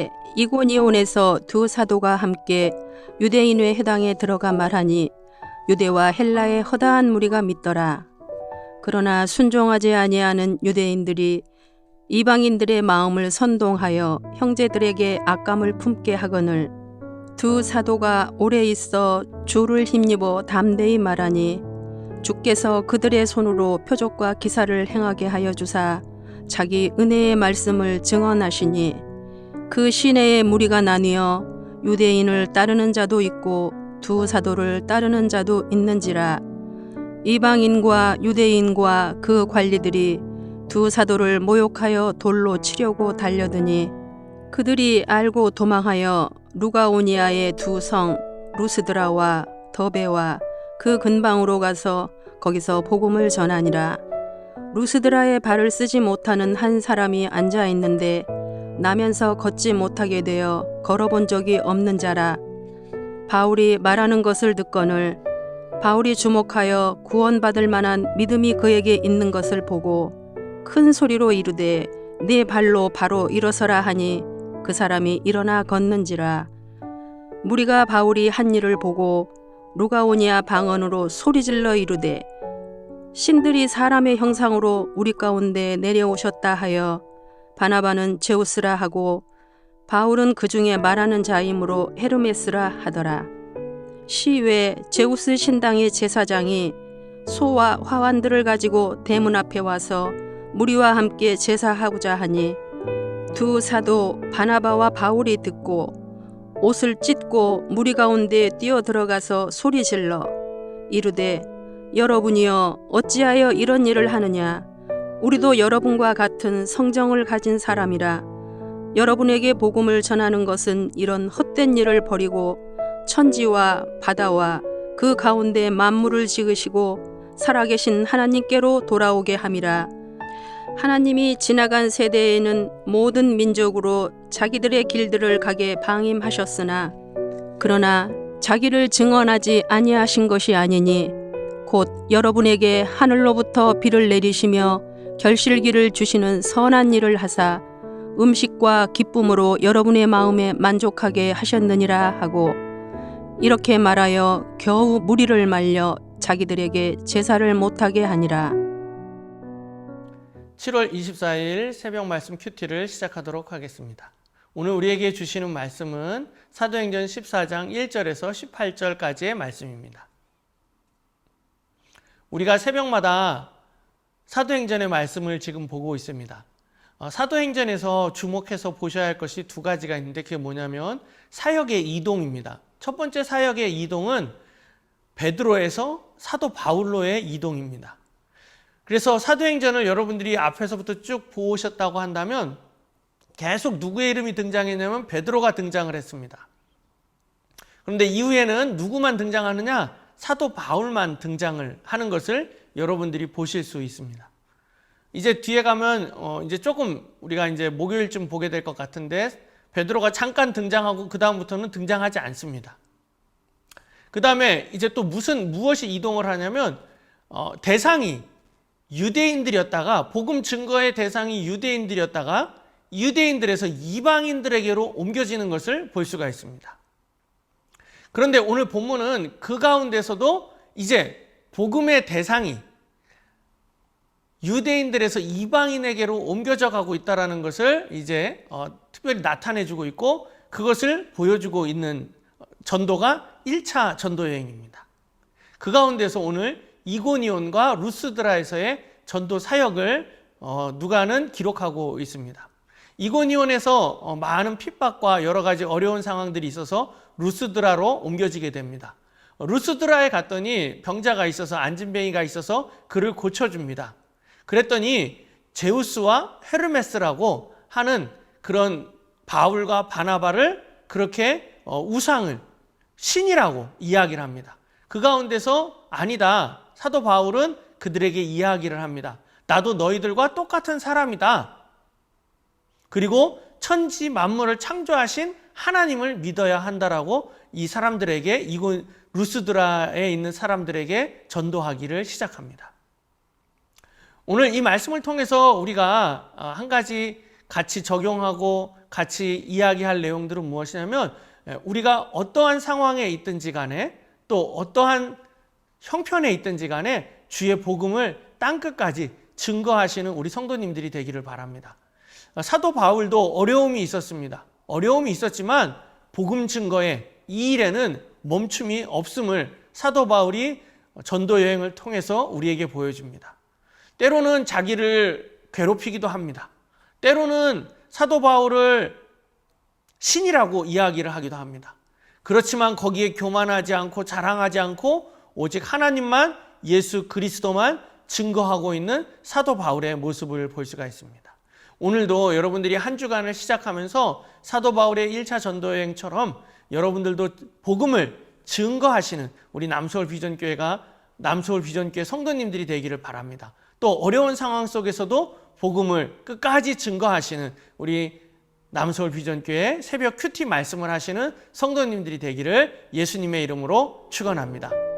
이에 이고니온에서 두 사도가 함께 유대인의 회당에 들어가 말하니 유대와 헬라의 허다한 무리가 믿더라. 그러나 순종하지 아니하는 유대인들이 이방인들의 마음을 선동하여 형제들에게 악감을 품게 하거늘 두 사도가 오래 있어 주를 힘입어 담대히 말하니 주께서 그들의 손으로 표적과 기사를 행하게 하여 주사 자기 은혜의 말씀을 증언하시니 그 시내에 무리가 나뉘어 유대인을 따르는 자도 있고 두 사도를 따르는 자도 있는지라. 이방인과 유대인과 그 관리들이 두 사도를 모욕하여 돌로 치려고 달려드니 그들이 알고 도망하여 루가오니아의 두 성 루스드라와 더베와 그 근방으로 가서 거기서 복음을 전하니라. 루스드라에 발을 쓰지 못하는 한 사람이 앉아 있는데 나면서 걷지 못하게 되어 걸어본 적이 없는 자라. 바울이 말하는 것을 듣거늘 바울이 주목하여 구원받을 만한 믿음이 그에게 있는 것을 보고 큰 소리로 이르되 네 발로 바로 일어서라 하니 그 사람이 일어나 걷는지라. 무리가 바울이 한 일을 보고 루가오니아 방언으로 소리질러 이르되 신들이 사람의 형상으로 우리 가운데 내려오셨다 하여 바나바는 제우스라 하고 바울은 그 중에 말하는 자이므로 헤르메스라 하더라. 시외 제우스 신당의 제사장이 소와 화환들을 가지고 대문 앞에 와서 무리와 함께 제사하고자 하니 두 사도 바나바와 바울이 듣고 옷을 찢고 무리 가운데 뛰어들어가서 소리질러 이르되 여러분이여 어찌하여 이런 일을 하느냐. 우리도 여러분과 같은 성정을 가진 사람이라. 여러분에게 복음을 전하는 것은 이런 헛된 일을 버리고 천지와 바다와 그 가운데 만물을 지으시고 살아계신 하나님께로 돌아오게 함이라. 하나님이 지나간 세대에는 모든 민족으로 자기들의 길들을 가게 방임하셨으나 그러나 자기를 증언하지 아니하신 것이 아니니 곧 여러분에게 하늘로부터 비를 내리시며 결실기를 주시는 선한 일을 하사 음식과 기쁨으로 여러분의 마음에 만족하게 하셨느니라 하고 이렇게 말하여 겨우 무리를 말려 자기들에게 제사를 못하게 하니라. 7월 24일 새벽 말씀 큐티를 시작하도록 하겠습니다. 오늘 우리에게 주시는 말씀은 사도행전 14장 1절에서 18절까지의 말씀입니다. 우리가 새벽마다 사도행전의 말씀을 지금 보고 있습니다. 사도행전에서 주목해서 보셔야 할 것이 두 가지가 있는데 그게 뭐냐면 사역의 이동입니다. 첫 번째 사역의 이동은 베드로에서 사도 바울로의 이동입니다. 그래서 사도행전을 여러분들이 앞에서부터 쭉 보셨다고 한다면 계속 누구의 이름이 등장했냐면 베드로가 등장을 했습니다. 그런데 이후에는 누구만 등장하느냐? 사도 바울만 등장을 하는 것을 여러분들이 보실 수 있습니다. 이제 뒤에 가면 이제 조금 우리가 이제 목요일쯤 보게 될 것 같은데 베드로가 잠깐 등장하고 그 다음부터는 등장하지 않습니다. 그 다음에 이제 또 무엇이 이동을 하냐면 대상이 유대인들이었다가 복음 증거의 대상이 유대인들이었다가 유대인들에서 이방인들에게로 옮겨지는 것을 볼 수가 있습니다. 그런데 오늘 본문은 그 가운데서도 이제 복음의 대상이 유대인들에서 이방인에게로 옮겨져 가고 있다는 것을 이제 특별히 나타내주고 있고 그것을 보여주고 있는 전도가 1차 전도 여행입니다. 그 가운데서 오늘 이고니온과 루스드라에서의 전도 사역을 누가는 기록하고 있습니다. 이고니온에서 많은 핍박과 여러 가지 어려운 상황들이 있어서 루스드라로 옮겨지게 됩니다. 루스드라에 갔더니 병자가 있어서 안진뱅이가 있어서 그를 고쳐줍니다. 그랬더니 제우스와 헤르메스라고 하는 그런 바울과 바나바를 그렇게 우상을 신이라고 이야기를 합니다. 그 가운데서 아니다. 사도 바울은 그들에게 이야기를 합니다. 나도 너희들과 똑같은 사람이다. 그리고 천지 만물을 창조하신 하나님을 믿어야 한다라고 이 사람들에게 루스드라에 있는 사람들에게 전도하기를 시작합니다. 오늘 이 말씀을 통해서 우리가 한 가지 같이 적용하고 같이 이야기할 내용들은 무엇이냐면, 우리가 어떠한 상황에 있든지 간에 또 어떠한 형편에 있든지 간에 주의 복음을 땅끝까지 증거하시는 우리 성도님들이 되기를 바랍니다. 사도 바울도 어려움이 있었습니다. 어려움이 있었지만 복음 증거에 이 일에는 멈춤이 없음을 사도 바울이 전도 여행을 통해서 우리에게 보여줍니다. 때로는 자기를 괴롭히기도 합니다. 때로는 사도 바울을 신이라고 이야기를 하기도 합니다. 그렇지만 거기에 교만하지 않고 자랑하지 않고 오직 하나님만, 예수 그리스도만 증거하고 있는 사도 바울의 모습을 볼 수가 있습니다. 오늘도 여러분들이 한 주간을 시작하면서 사도 바울의 1차 전도여행처럼 여러분들도 복음을 증거하시는 우리 남서울 비전교회가 남서울 비전교회 성도님들이 되기를 바랍니다. 또 어려운 상황 속에서도 복음을 끝까지 증거하시는 우리 남서울 비전교회 새벽 큐티 말씀을 하시는 성도님들이 되기를 예수님의 이름으로 축원합니다.